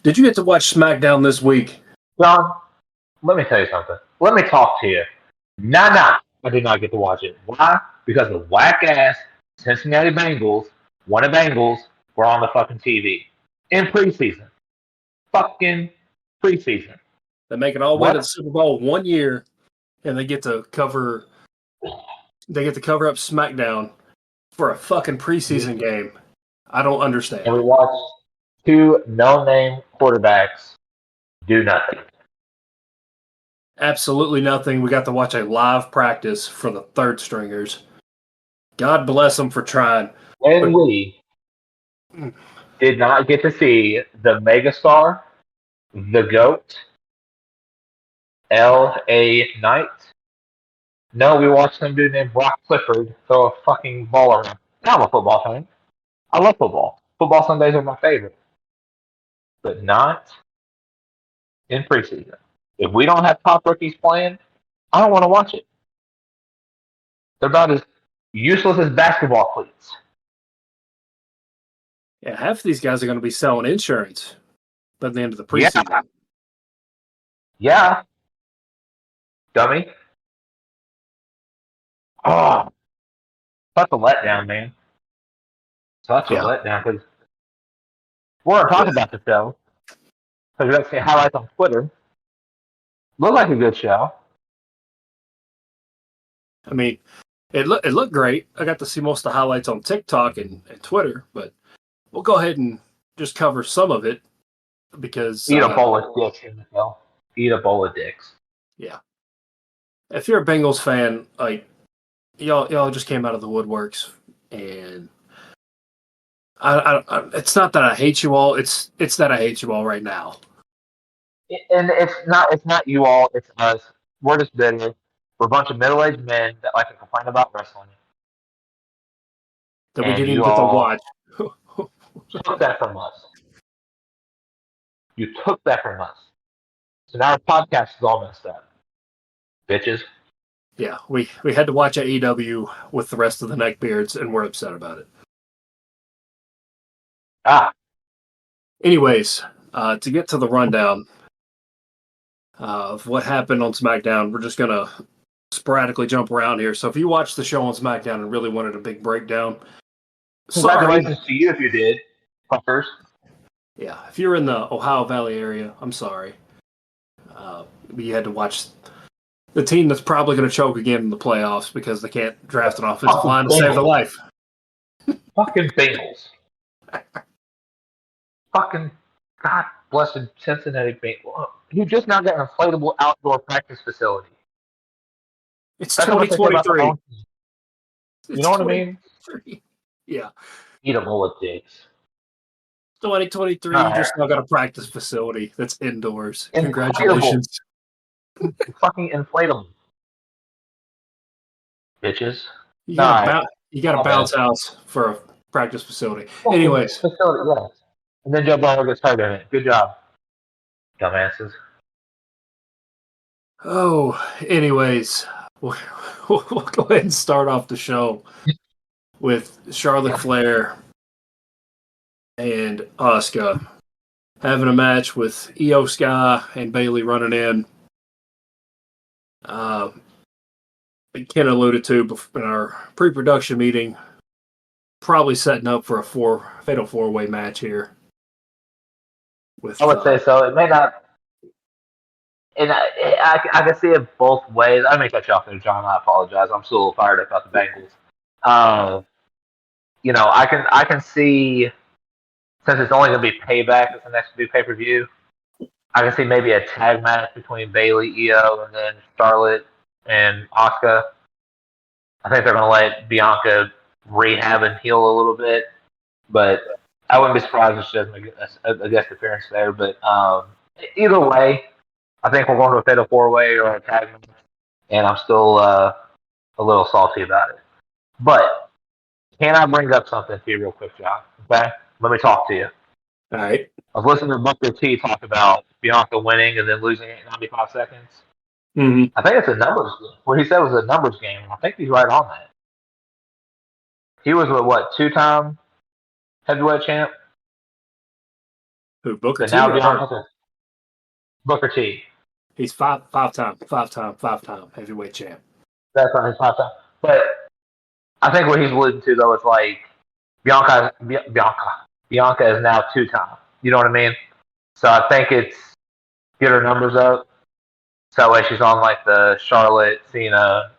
Did you get to watch Smackdown this week? John, let me tell you something. Let me talk to you. Nah, I did not get to watch it. Why? Because the whack-ass Cincinnati Bengals, one of Bengals, were on the fucking TV. In preseason. Fucking preseason. They make it all the way to the Super Bowl 1 year, and they get to cover up SmackDown for a fucking preseason game. I don't understand. And we watched two no-name quarterbacks do nothing. Absolutely nothing. We got to watch a live practice for the third stringers. God bless them for trying. And we did not get to see the megastar, the GOAT, L.A. Knight. No, we watched some dude named Brock Clifford throw a fucking ball around. I'm a football fan. I love football. Football Sundays are my favorite. But not in preseason. If we don't have top rookies playing, I don't want to watch it. They're about as useless as basketball cleats. Yeah, half of these guys are going to be selling insurance by the end of the preseason. Yeah. Dummy. Oh. Such a letdown, man. Such a letdown. Because we're going to talk about the show. Because we're going to see highlights on Twitter. Looked like a good show. I mean, it looked great. I got to see most of the highlights on TikTok and Twitter, but we'll go ahead and just cover some of it because eat a bowl of dicks in the film. Eat a bowl of dicks. Yeah. If you're a Bengals fan, like y'all just came out of the woodworks, and I it's not that I hate you all. It's that I hate you all right now. And it's not you all. It's us. We're just bitter. We're a bunch of middle-aged men that like to complain about wrestling. That we didn't even get to watch. Took that from us. You took that from us. So now our podcast is all messed up. Bitches. Yeah, we had to watch AEW with the rest of the neckbeards, and we're upset about it. Anyways, to get to the rundown of what happened on SmackDown, we're just going to sporadically jump around here. So if you watched the show on SmackDown and really wanted a big breakdown, congratulations to you if you did, fuckers. Yeah, if you're in the Ohio Valley area, I'm sorry. You had to watch the team that's probably going to choke again in the playoffs because they can't draft an offensive line to save their life. Fucking Bengals. Fucking God blessed Cincinnati Bengals. You just now got an inflatable outdoor practice facility. It's 2023. You know what I mean? Yeah. Eat a bowl of dicks. 2023, you just now got a practice facility that's indoors. Congratulations. Fucking inflatable. Bitches. You got a bounce house for a practice facility. Anyways. Facility, yes. And then Joe Burrow gets hurt in it. Good job. Dumbasses. Oh, anyways. We'll go ahead and start off the show with Charlotte Flair and Asuka having a match with Io Sky and Bayley running in. Ken alluded to in our pre-production meeting, probably setting up for a fatal four-way match here. I would say so. It may not. And I can see it both ways. I may cut you off there, John. I apologize. I'm still fired up about the Bengals. I can see, since it's only going to be Payback as the next big pay-per-view, I can see maybe a tag match between Bayley, Io, and then Charlotte and Asuka. I think they're going to let Bianca rehab and heal a little bit, but I wouldn't be surprised if she doesn't make a guest appearance there. But either way, I think we're going to a fatal four-way or a tag match, and I'm still a little salty about it. But can I bring up something to you real quick, John? Okay? Let me talk to you. All right. I was listening to Booker T talk about Bianca winning and then losing in 95 seconds. Mm-hmm. I think it's a numbers game. What he said was a numbers game. I think he's right on that. He was a, 2-time heavyweight champ? Who, Booker The T now or her? Bianca Booker T. He's five-time heavyweight champ. That's on his 5 time. But I think what he's alluding to though is like Bianca is now 2 time. You know what I mean? So I think it's get her numbers up. So that way she's on like the Charlotte, Cena,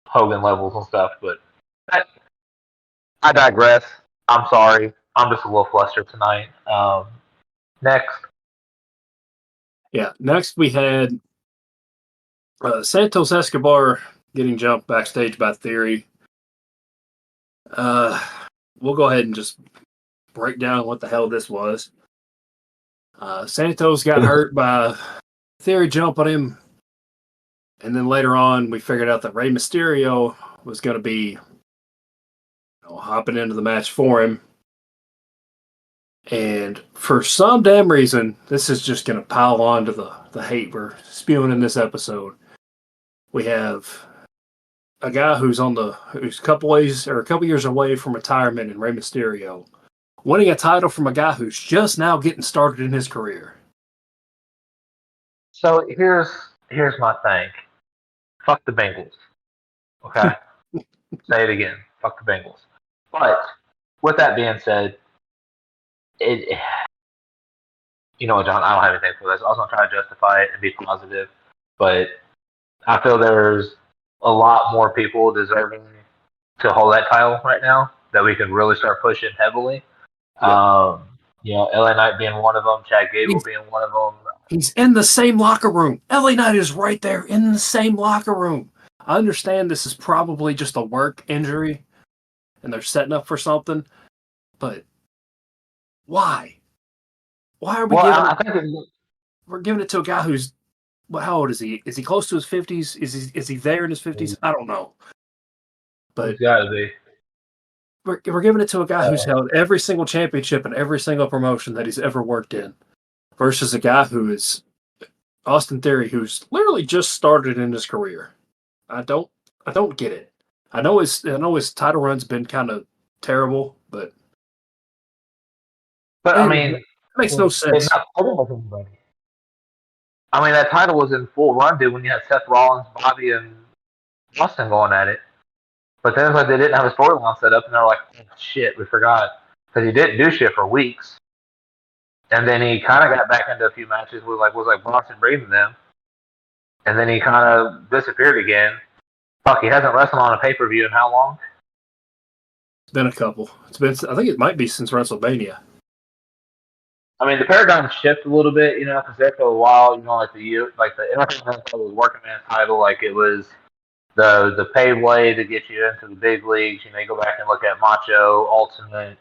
Hogan levels and stuff. But I digress. I'm sorry. I'm just a little flustered tonight. Next. Yeah. Next, we had Santos Escobar getting jumped backstage by Theory. We'll go ahead and just break down what the hell this was. Santos got hurt by Theory jumping him, and then later on, we figured out that Rey Mysterio was going to be hopping into the match for him. And for some damn reason, this is just going to pile on to the hate we're spewing in this episode. We have a guy who's a couple years away from retirement in Rey Mysterio, winning a title from a guy who's just now getting started in his career. So here's my thing. Fuck the Bengals. Okay? Say it again. Fuck the Bengals. But with that being said, you know what, John, I don't have anything for this. I was gonna try to justify it and be positive, but I feel there's a lot more people deserving to hold that title right now that we can really start pushing heavily. Yeah. LA Knight being one of them, Chad Gable being one of them. He's in the same locker room. LA Knight is right there in the same locker room. I understand this is probably just a work injury and they're setting up for something, but why? Why are we we're giving it to a guy who's how old is he? Is he close to his 50s? Is he there in his 50s? I don't know. But he's gotta be. We're giving it to a guy who's held every single championship in every single promotion that he's ever worked in, versus a guy who is Austin Theory, who's literally just started in his career. I don't get it. I know his title run's been kind of terrible, but I mean, it makes no sense. I mean, that title was in full run, dude, when you had Seth Rollins, Bobby, and Austin going at it. But then it's like they didn't have a storyline set up, and they're like, oh, shit, we forgot. Because he didn't do shit for weeks. And then he kind of got back into a few matches with was Bronson Reed and them. And then he kind of disappeared again. Fuck, he hasn't wrestled on a pay-per-view in how long? It's been a couple. I think it might be since WrestleMania. I mean, the paradigm shifted a little bit, because there for a while, the Intercontinental title was working man title, like it was the paid way to get you into the big leagues. You go back and look at Macho, Ultimate,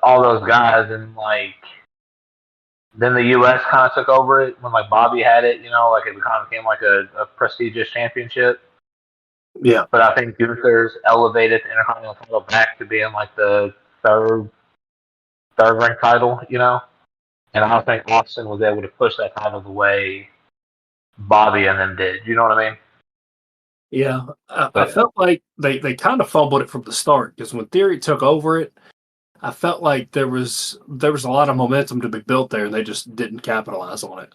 all those guys, and then the U.S. kind of took over it when Bobby had it. It kind of became like a prestigious championship. Yeah. But I think Gunther's elevated the Intercontinental title back to being like the third ranked title, and I don't think Austin was able to push that title the way Bobby and them did. You know what I mean? Yeah, I felt like they kind of fumbled it from the start, because when Theory took over it, I felt like there was a lot of momentum to be built there, and they just didn't capitalize on it.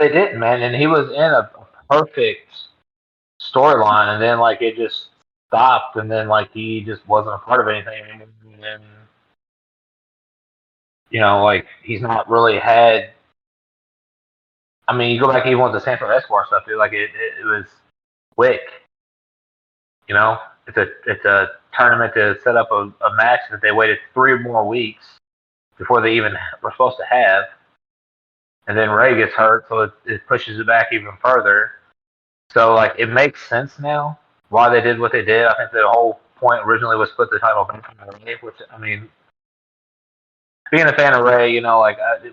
They didn't, man, and he was in a perfect storyline, and then it just stopped, and then he just wasn't a part of anything anymore. And he's not really had. I mean, you go back even with the Santos Escobar stuff, dude. It was quick. It's a tournament to set up a match that they waited 3 more weeks before they even were supposed to have, and then Ray gets hurt, so it pushes it back even further. So it makes sense now why they did what they did. I think the whole point originally was split the title back from Ray, which I mean. Being a fan of Ray,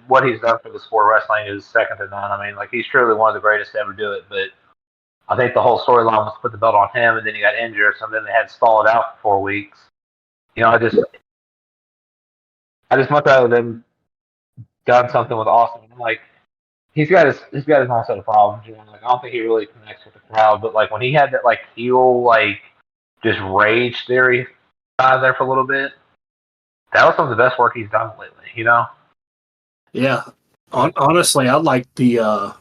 what he's done for the sport of wrestling is second to none. I mean, he's truly one of the greatest to ever do it. But I think the whole storyline was to put the belt on him, and then he got injured, so then they had to stall it out for 4 weeks. I just much rather them done something with Austin. He's got his own set of problems. I don't think he really connects with the crowd. But when he had that heel just rage theory there for a little bit. that was some of the best work he's done lately. You know. Yeah. Honestly, I like the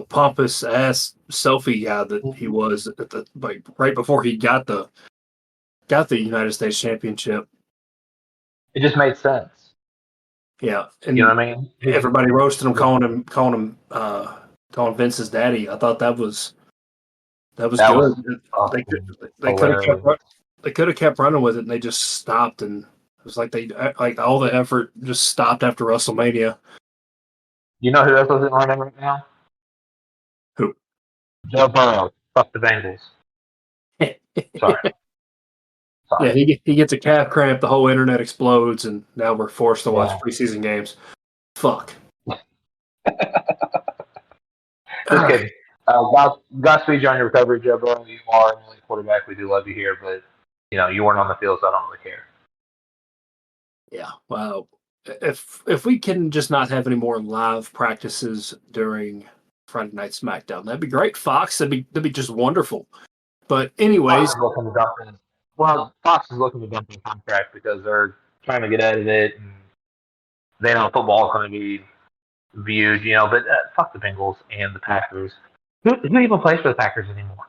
pompous ass selfie guy that he was at the right before he got the United States Championship. It just made sense. Yeah, and You know what I mean? everybody roasted him, calling Vince's daddy. I thought that was That good. was They could hilarious. have kept running with it, and they just stopped. And it was like all the effort just stopped after WrestleMania. You know who else isn't running right now? Who? Joe Burrow. Fuck the Bengals. Sorry. Yeah, he gets a calf cramp, the whole internet explodes, and now we're forced to watch preseason games. Fuck. Just kidding. Godspeed you on your recovery, Joe Burrow. You are an elite quarterback. We do love you here, but you weren't on the field, so I don't really care. Yeah. Well, if we can just not have any more live practices during Friday Night Smackdown, that'd be great. Fox, that'd be just wonderful. But anyways, Fox is looking to dump the contract because they're trying to get out of it, and they know football is going to be viewed, But fuck the Bengals and the Packers. Who even plays for the Packers anymore?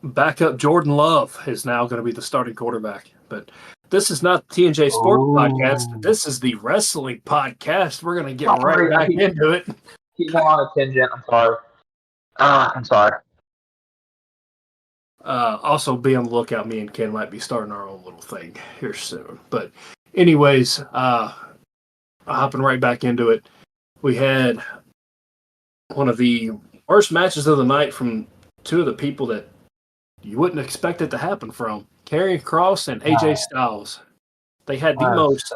Backup Jordan Love is now going to be the starting quarterback. But this is not the TNJ Sports Podcast. This is the wrestling podcast. We're going to get right back into it. Keep going on a tangent. I'm sorry. I'm sorry. Also, be on the lookout. Me and Ken might be starting our own little thing here soon. But anyways, hopping right back into it, we had one of the worst matches of the night from two of the people that you wouldn't expect it to happen from. Karrion Kross and AJ Styles. They had the most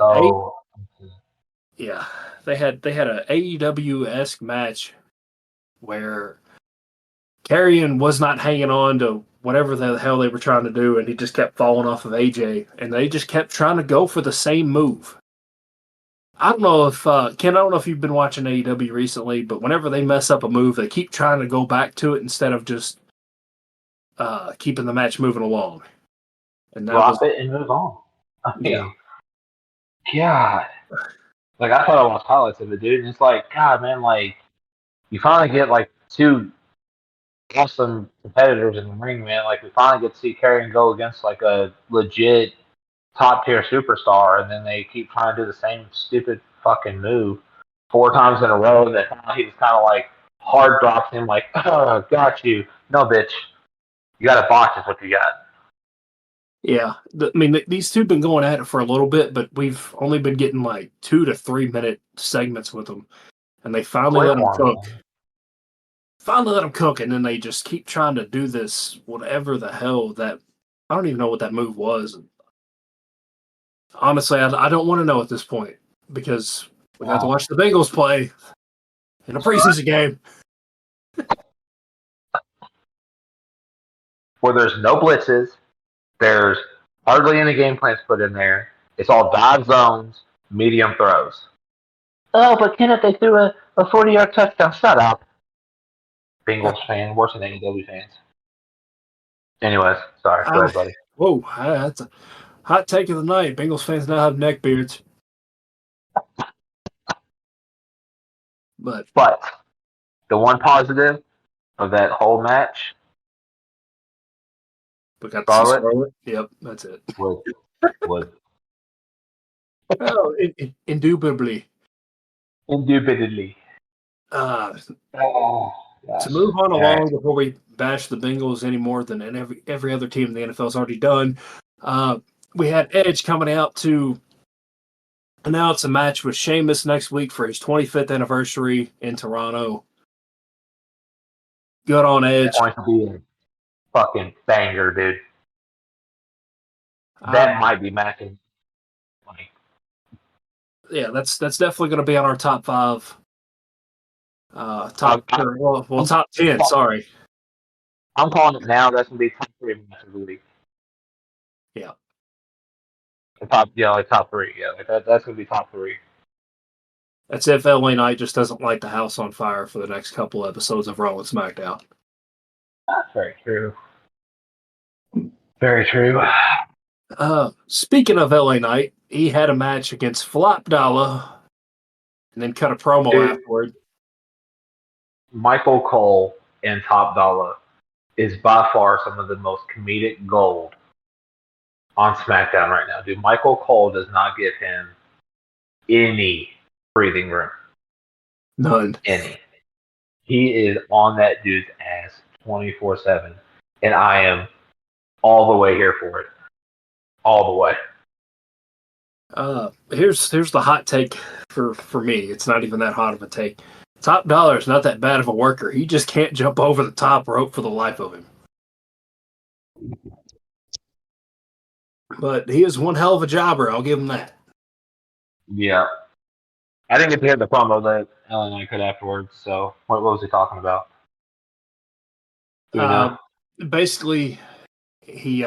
they had an AEW-esque match where Karrion was not hanging on to whatever the hell they were trying to do, and he just kept falling off of AJ, and they just kept trying to go for the same move. I don't know if Ken, I don't know if you've been watching AEW recently, but whenever they mess up a move, they keep trying to go back to it instead of just keeping the match moving along. And drop it and move on. God. Like, I thought I watched highlights of it, dude. And it's like, God, man, like, you finally get, like, two awesome competitors in the ring, man. Like, we finally get to see Karrion go against, like, a legit top-tier superstar, and then they keep trying to do the same stupid fucking move 4 times in a row. That he just kind of, like, hard drops him, like, oh, got you. No, bitch. You got a botch is what you got. Yeah, these two have been going at it for a little bit, but we've only been getting like 2 to 3 minute segments with them, and they finally let them cook. Finally let them cook, and then they just keep trying to do this whatever the hell that I don't even know what that move was. Honestly, I don't want to know at this point because we got to watch the Bengals play in a preseason game where there's no blitzes. There's hardly any game plans put in there. It's all dive zones, medium throws. Oh, but Kenneth, they threw a 40-yard touchdown. Shut up. Bengals fan, worse than AEW fans. Anyways, sorry. Go ahead, buddy. Whoa, that's a hot take of the night. Bengals fans now have neck beards. But the one positive of that whole match, we got to see Scarlett. Yep, that's it. Was. Oh, indubitably. Indubitably. To move on along before we bash the Bengals any more than every other team in the NFL has already done, we had Edge coming out to announce a match with Sheamus next week for his 25th anniversary in Toronto. Good on Edge. That's going to be a fucking banger, dude. That might be matching. Yeah, that's definitely going to be on our top 5. Top 10. Sorry, I'm calling it now. That's going to be top 3 matches of the week. Yeah. Top 3. Yeah, that's going to be top 3. That's if LA Knight just doesn't light the house on fire for the next couple episodes of Raw and SmackDown. That's very true. Very true. Speaking of LA Knight, he had a match against Flop Dollar and then cut a promo Dude, afterward. Michael Cole and Top Dollar is by far some of the most comedic gold on SmackDown right now. Dude, Michael Cole does not give him any breathing room. None. Any. He is on that dude's ass 24/7, and I am all the way here for it. All the way. Here's the hot take for me. It's not even that hot of a take. Top Dollar is not that bad of a worker. He just can't jump over the top rope for the life of him. But he is one hell of a jobber. I'll give him that. Yeah. I didn't get to hear the promo that Ellen and I could afterwards, so what was he talking about? Do we know? Basically, he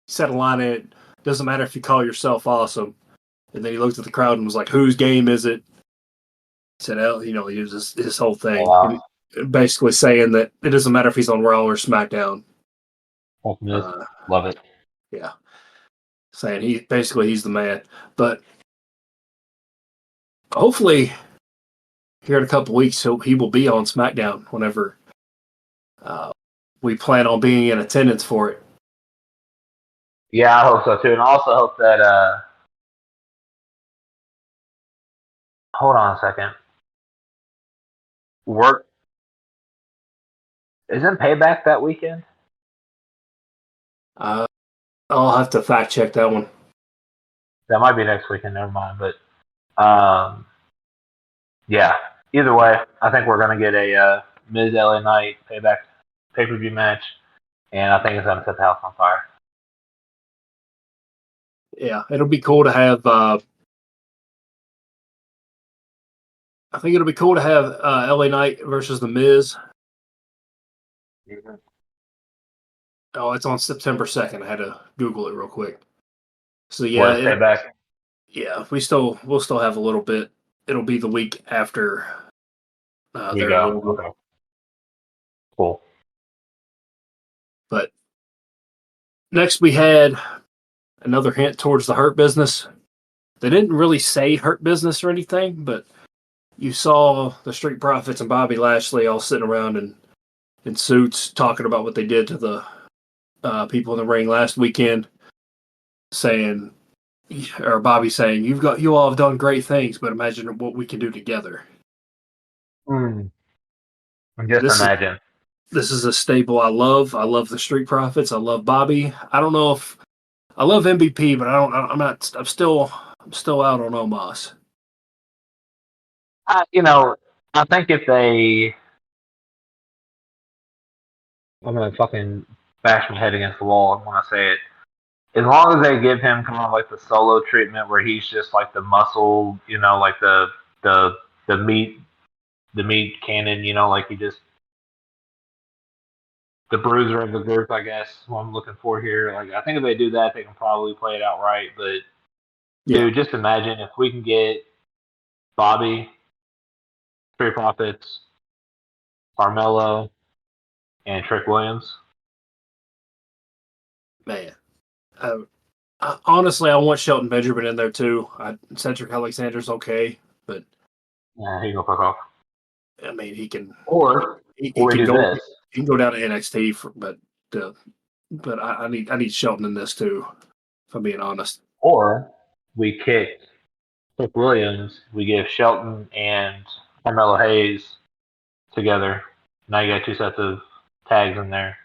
said a line in it. Doesn't matter if you call yourself awesome. And then he looked at the crowd and was like, "Whose game is it?" He said, he was his whole thing. Wow. Basically saying that it doesn't matter if he's on Raw or SmackDown. Love it. Yeah. Saying he's the man. But hopefully here in a couple weeks he will be on SmackDown whenever we plan on being in attendance for it. Yeah, I hope so too. And I also hope that hold on a second. Work isn't Payback that weekend? I'll have to fact check that one. That might be next weekend, never mind. But yeah. Either way, I think we're gonna get a Miz LA Knight Payback pay-per-view match, and I think it's gonna set the house on fire. Yeah, it'll be cool to have. I think it'll be cool to have LA Knight versus The Miz. Mm-hmm. Oh, it's on September 2nd. I had to Google it real quick. So yeah, Payback? Yeah, we'll still have a little bit. It'll be the week after. There you go. Okay. Cool. But next we had another hint towards the Hurt Business. They didn't really say Hurt Business or anything, but you saw the Street Profits and Bobby Lashley all sitting around in suits talking about what they did to the people in the ring last weekend, saying, or Bobby saying, you all have done great things, but imagine what we can do together. Just imagine. This is a staple I love. I love the Street Profits. I love Bobby. I don't know if I love MVP, but I'm still out on Omos. I think if I'm gonna fucking bash my head against the wall when I say it. As long as they give him kind of like the solo treatment where he's just like the muscle, like the meat cannon, like he just the bruiser of the group, I guess. What I'm looking for here. Like I think if they do that, they can probably play it out right. But dude, just imagine if we can get Bobby, Street Profits, Carmelo, and Trick Williams. Man, honestly, I want Shelton Benjamin in there too. Cedric Alexander's okay, but yeah, he can go fuck off. I mean, he can. He can go down to NXT, but I need Shelton in this too. If I'm being honest. Or we kick Trick Williams. We give Shelton and Carmelo Hayes together. Now you got two sets of tags in there.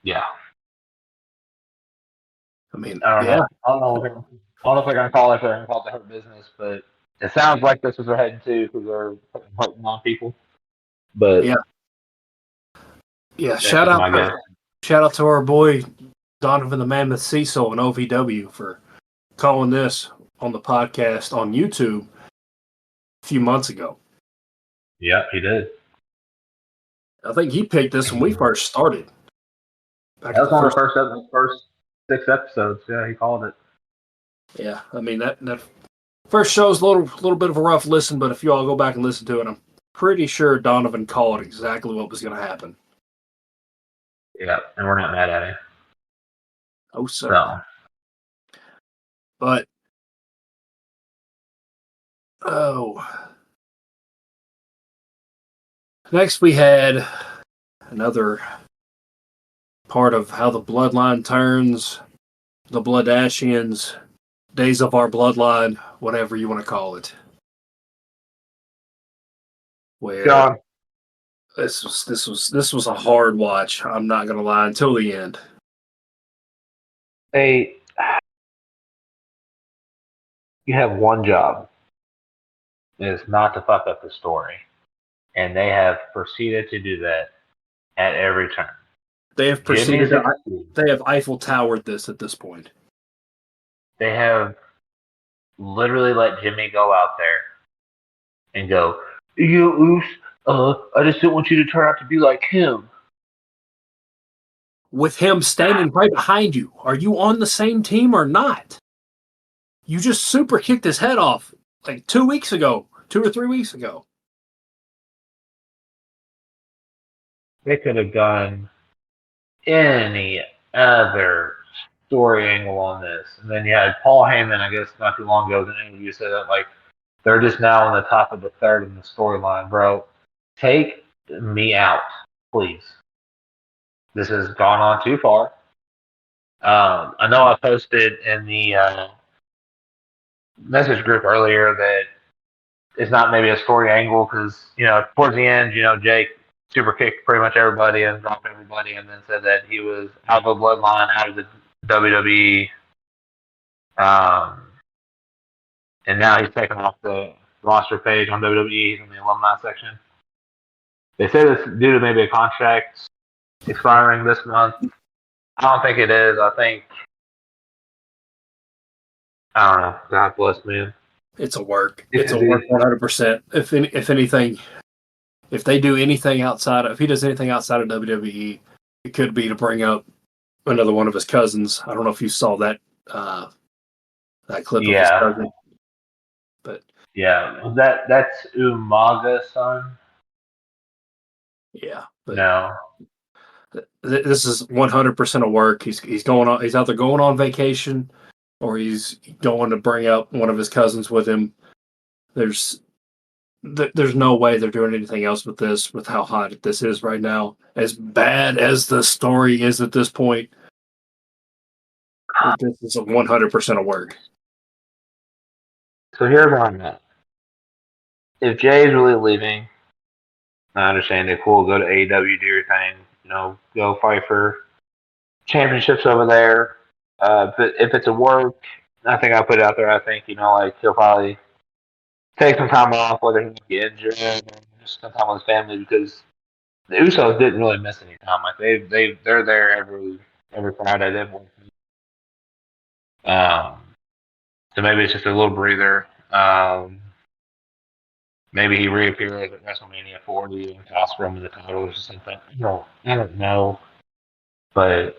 Yeah. I mean, I don't know if they're gonna call it. If they're gonna call it the Hurt Business, but it sounds like this is what they're heading to because they're hurting on people. But yeah. Shout out to our boy Donovan the Mammoth Cecil and OVW for calling this on the podcast on YouTube a few months ago. Yeah, he did. I think he picked this when we first started. That was one of the first 6 episodes. Yeah, he called it. Yeah, I mean that first show's a little bit of a rough listen, but if you all go back and listen to it, I'm pretty sure Donovan called exactly what was going to happen. Yeah, and we're not mad at him. Oh, sir. So, But next we had another part of how the bloodline turns, the Bloodashians, days of our bloodline, whatever you want to call it. Where John, this was a hard watch. I'm not gonna lie until the end. you have one job, is not to fuck up the story, and they have proceeded to do that at every turn. They have proceeded. They have Eiffel Towered this at this point. They have literally let Jimmy go out there and go, Oos, I just didn't want you to turn out to be like him. With him standing right behind you. Are you on the same team or not? You just super kicked his head off like 2 weeks ago, 2 or 3 weeks ago. They could have done any other story angle on this. And then you had Paul Heyman, I guess, not too long ago, in an interview said that, like, they're just now on the top of the third in the storyline, bro. Take me out, please. This has gone on too far. I know I posted in the message group earlier that it's not maybe a story angle because, towards the end, Jake super kicked pretty much everybody and dropped everybody and then said that he was out of the bloodline, out of the WWE. And now he's taken off the roster page on WWE. He's in the alumni section. They say this due to maybe a contract expiring this month. I don't think it is. I don't know. God bless, man. It's a work. It's a work 100%. If anything, if they do anything outside of, if he does anything outside of WWE, it could be to bring up another one of his cousins. I don't know if you saw that clip of his cousin. But yeah, that's Umaga's son. Yeah, but no. This is 100% a work. He's going on. He's either going on vacation, or he's going to bring up one of his cousins with him. There's no way they're doing anything else with this. With how hot this is right now, as bad as the story is at this point, this is 100% a work. So here's where I'm at. If Jay's really leaving, I understand it. Cool, go to AEW, do your thing. Go fight for championships over there. But if it's a work, I think I put it out there. I think he'll probably take some time off, whether he get injured or just spend time with his family because the Usos didn't really miss any time. Like they're there every Friday. So maybe it's just a little breather. Maybe he reappears at WrestleMania 40 and costs Roman the title or something. No, I don't know. But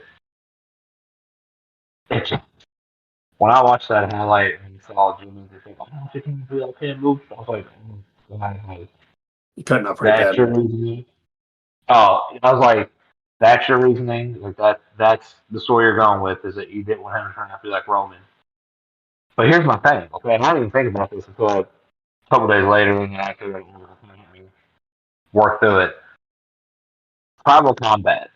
when I watched that highlight and saw Jimmy, I think, I don't think he like him move. I was like, you couldn't have pretty bad. Your reasoning? Oh, I was like, that's your reasoning? Like that's the story you're going with, is that you didn't want him to turn out to be like Roman. But here's my thing, okay? And I didn't even think about this until a couple days later and I could work through it. Tribal combat.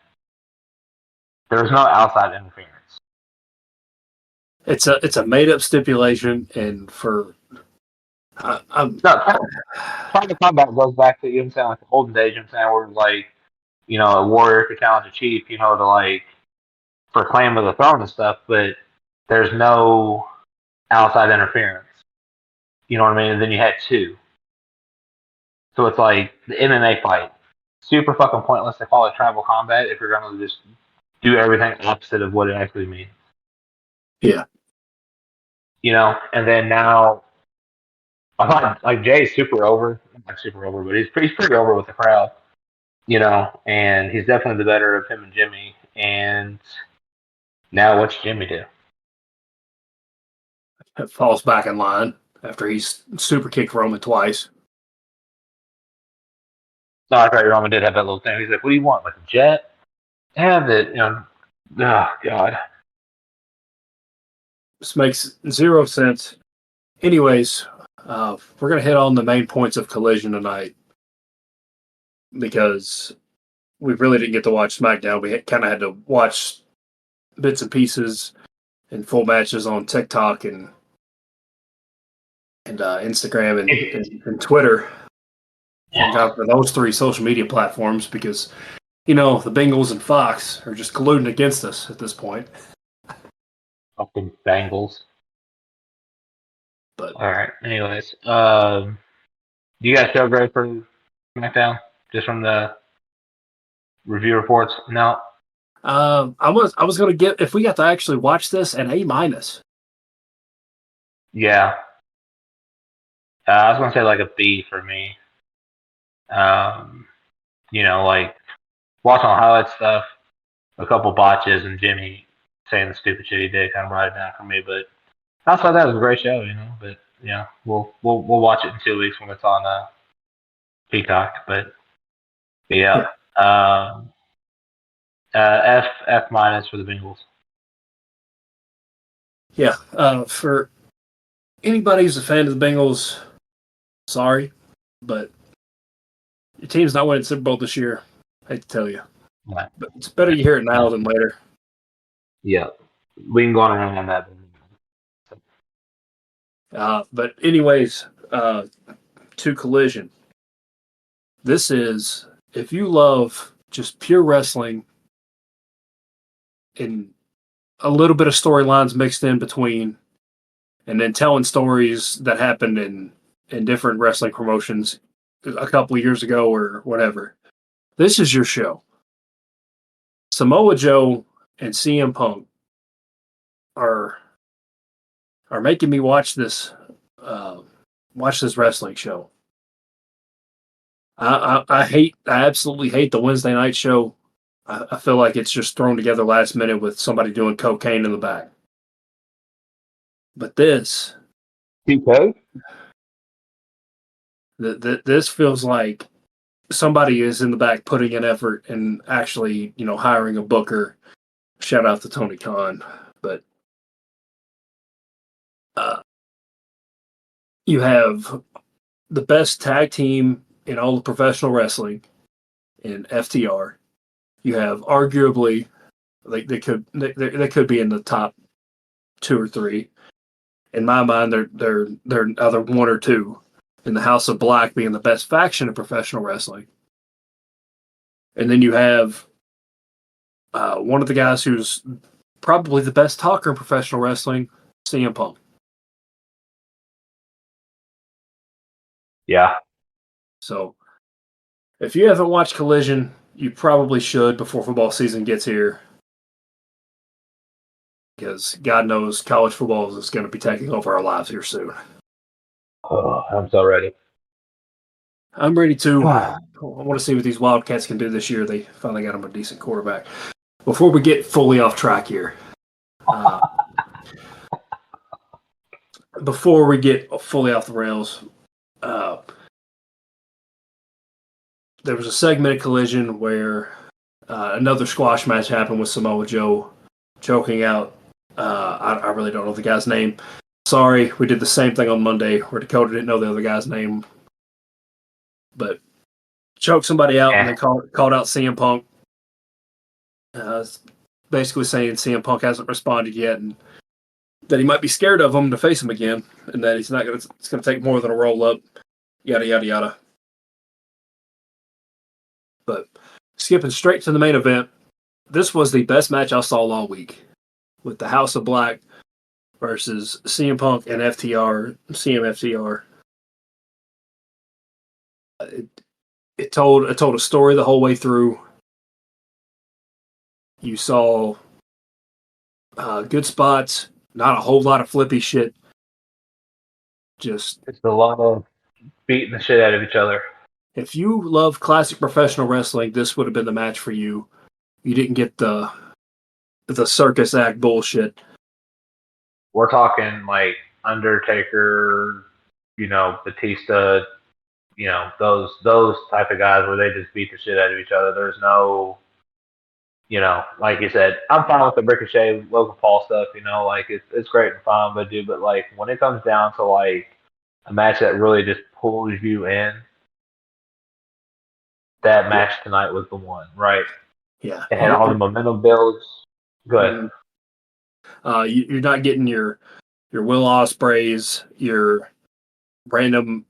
There's no outside interference. It's a made up stipulation, and for tribal combat goes back to, like the olden days, where like, a warrior could challenge a chief, to like for claim of the throne and stuff, but there's no outside interference. You know what I mean? And then you had two. So it's like the MMA fight. Super fucking pointless to call it tribal combat if you're going to just do everything opposite of what it actually means. Yeah. And then now, I thought like Jay's super over. Not super over, but he's pretty over with the crowd. And he's definitely the better of him and Jimmy. And now what's Jimmy do? Falls back in line after he's super kicked Roman twice. No, I thought Roman did have that little thing. He's like, "What do you want? Like a jet?" have it. Oh God. This makes zero sense. Anyways, we're going to hit on the main points of Collision tonight because we really didn't get to watch SmackDown. We kind of had to watch bits and pieces and full matches on TikTok and Instagram and Twitter. Thank God for those three social media platforms because, the Bengals and Fox are just colluding against us at this point. Fucking Bengals. But all right. Anyways, do you guys feel great for SmackDown? Just from the review reports? No. I was going to get, if we got to actually watch this, an A-. Yeah. I was gonna say like a B for me. Like watching the highlight stuff, a couple botches, and Jimmy saying the stupid shit he did kind of brought it down for me. But outside that, it was a great show, But yeah, we'll watch it in 2 weeks when it's on Peacock. But yeah, F minus for the Bengals. Yeah, for anybody who's a fan of the Bengals, sorry, but your team's not winning Super Bowl this year. I hate to tell you. Right. But it's better you hear it now than later. Yeah, we can go on around on that. But anyways, to Collision. This is, if you love just pure wrestling and a little bit of storylines mixed in between, and then telling stories that happened in different wrestling promotions a couple of years ago or whatever, this is your show. Samoa Joe and CM Punk are making me watch this wrestling show. I absolutely hate the Wednesday night show. I feel like it's just thrown together last minute with somebody doing cocaine in the back. But this, this feels like somebody is in the back putting in effort and actually, hiring a booker. Shout out to Tony Khan. But you have the best tag team in all of professional wrestling in FTR. You have arguably, like they could be in the top 2 or 3. In my mind, they're either 1 or 2. In the House of Black being the best faction in professional wrestling, and then you have one of the guys who's probably the best talker in professional wrestling, CM Punk. Yeah. So, if you haven't watched Collision, you probably should before football season gets here. Because God knows college football is going to be taking over our lives here soon. Oh, I'm so ready. I'm ready too. I want to see what these Wildcats can do this year. They finally got them a decent quarterback. Before we get fully off track here, before we get fully off the rails, there was a segment of Collision where another squash match happened with Samoa Joe choking out. I really don't know the guy's name. Sorry, we did the same thing on Monday where Dakota didn't know the other guy's name. But choked somebody out and then called out CM Punk. Basically saying CM Punk hasn't responded yet and that he might be scared of him to face him again and that it's going to take more than a roll up. Yada, yada, yada. But skipping straight to the main event, this was the best match I saw all week with the House of Black versus CM Punk and CM FTR. It told a story the whole way through. You saw good spots, not a whole lot of flippy shit. Just it's a lot of beating the shit out of each other. If you love classic professional wrestling, this would have been the match for you. You didn't get the circus act bullshit. We're talking like Undertaker, Batista, those type of guys where they just beat the shit out of each other. There's no you know, like you said, I'm fine with the Ricochet, Logan Paul stuff. You know, like it's great and fun, but like when it comes down to like a match that really just pulls you in, that match tonight was the one, right? Yeah. It had all the momentum builds. Good. You're not getting your Will Ospreays, your random.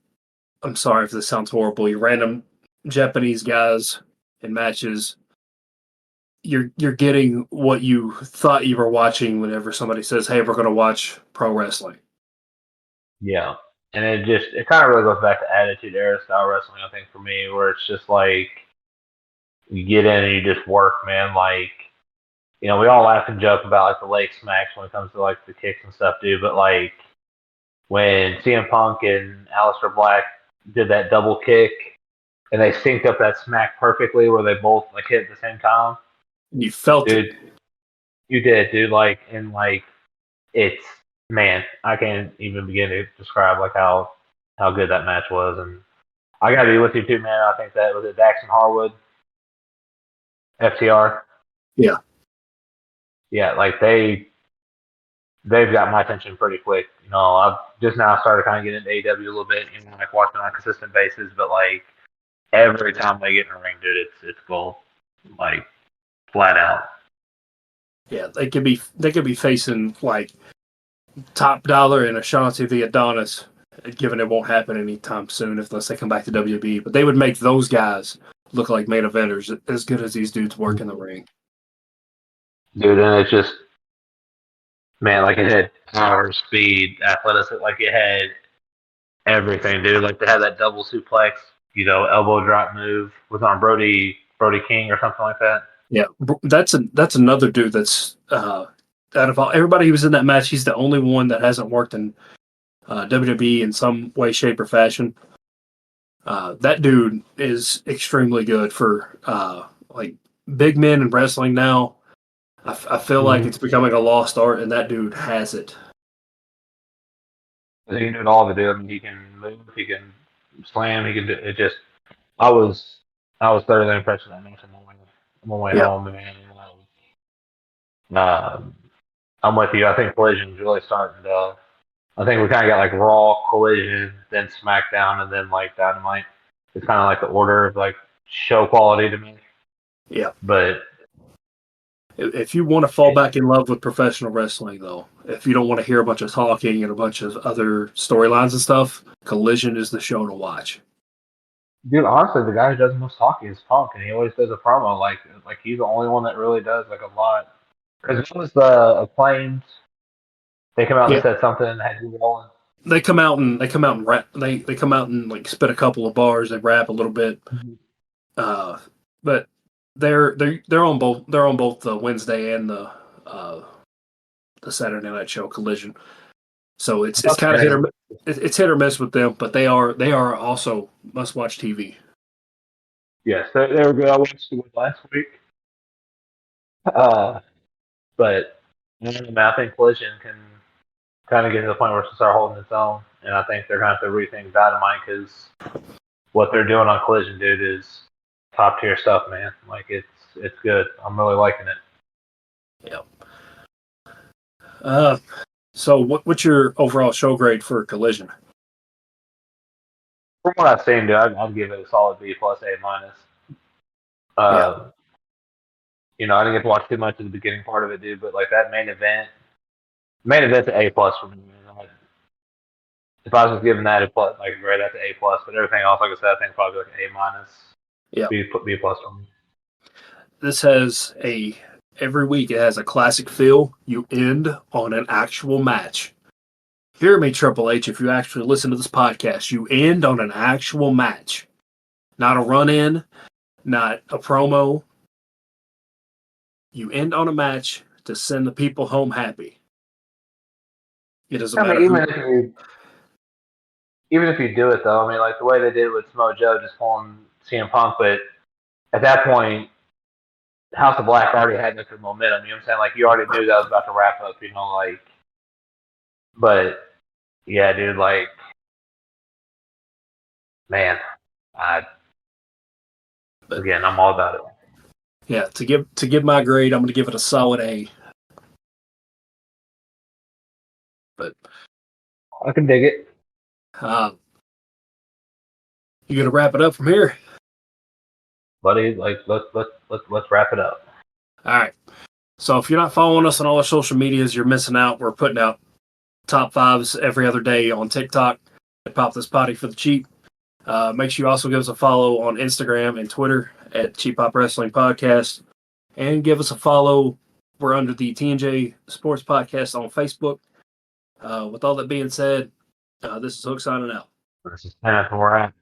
I'm sorry if this sounds horrible. Your random Japanese guys in matches. You're getting what you thought you were watching whenever somebody says, "Hey, we're going to watch pro wrestling." Yeah. And it kind of really goes back to Attitude Era style wrestling, I think, for me, where it's just like you get in and you just work, man. Like, you know, we all laugh and joke about like the leg smacks when it comes to like the kicks and stuff, dude. But like when CM Punk and Aleister Black did that double kick and they synced up that smack perfectly where they both like hit at the same time, And you felt dude, it. you did, dude. Like, and like it's man, I can't even begin to describe like how good that match was. And I gotta be with you too, man. I think that was it. Daxton Harwood, FTR. Yeah. Yeah, like they've got my attention pretty quick. You know, I've just now started kind of getting into AEW a little bit, you know, like watching on a consistent basis. But like every time they get in the ring, dude, it's gold, like flat out. Yeah, they could be facing like Top Dollar and Ashanti the Adonis, given it won't happen anytime soon unless they come back to WWE. But they would make those guys look like main eventers as good as these dudes work in the ring. Dude, and it's just man, like it had power, speed, athleticism, like it had everything, dude. Like they had that double suplex, you know, elbow drop move was on Brody King or something like that. Yeah, that's another dude that's out of all, everybody who was in that match, he's the only one that hasn't worked in WWE in some way, shape, or fashion. That dude is extremely good for like big men in wrestling now. I feel like it's becoming a lost art, and that dude has it. He can do it all to do. I mean, he can move, he can slam, he can do it. Just I was thoroughly impressed with that match on my way Yeah, home, man. Um, I'm with you. I think Collision's really starting to. I think we kind of got like Raw, Collision, then SmackDown, and then like Dynamite. It's kind of like the order of like show quality to me. yeah. But If you want to fall back in love with professional wrestling, though, if you don't want to hear a bunch of talking and a bunch of other storylines and stuff, Collision is the show to watch. dude, honestly, the guy who does the most talking is Punk, and he always does a promo. Like he's the only one that really does like a lot. Because it was the Acclaimed. They come out Yeah, and said something and had you rolling. they come out and rap. They come out and like spit a couple of bars. They rap a little bit. Uh, but they're on both the Wednesday and the Saturday night show Collision. So it's kind of it's hit or miss with them, but they are also must watch TV. Yes, they were good. I watched it last week. Uh, but I don't know, man, I think Collision can kind of get to the point where it's start holding its own, and I think they're going to have to rethink Dynamite because what they're doing on Collision, dude, is top tier stuff, man. Like it's good. I'm really liking it. Yeah. So what's your overall show grade for Collision? From what I've seen, dude, I'd give it a solid B plus A minus. Yeah. You know, I didn't get to watch too much of the beginning part of it, dude, but like that main event's an A plus for me. Man. If I was just giving that a plus, like a grade, that's an A plus. But everything else, like I said, I think probably like an A minus, Yeah. B plus for me. This has every week it has a classic feel. You end on an actual match. Hear me, Triple H, if you actually listen to this podcast, you end on an actual match. Not a run in, not a promo. You end on a match to send the people home happy. It doesn't matter who. Even if you do it though, I mean, like the way they did it with Samoa Joe, just pulling CM Punk, but at that point, House of Black already had Mr. Momentum. You know what I'm saying? Like you already knew that was about to wrap up. You know, like, but yeah, dude, like, man, I again, I'm all about it. Yeah, to give my grade, I'm going to give it a solid A. But I can dig it. You going to wrap it up from here? Buddy, like let's wrap it up. All right. So if you're not following us on all our social medias, you're missing out. We're putting out top fives every other day on TikTok. Pop this potty for the cheap. Make sure you also give us a follow on Instagram and Twitter at Cheap Pop Wrestling Podcast. And give us a follow. We're under the TNJ Sports Podcast on Facebook. With all that being said, this is Hook signing out. This is kind of where we're at.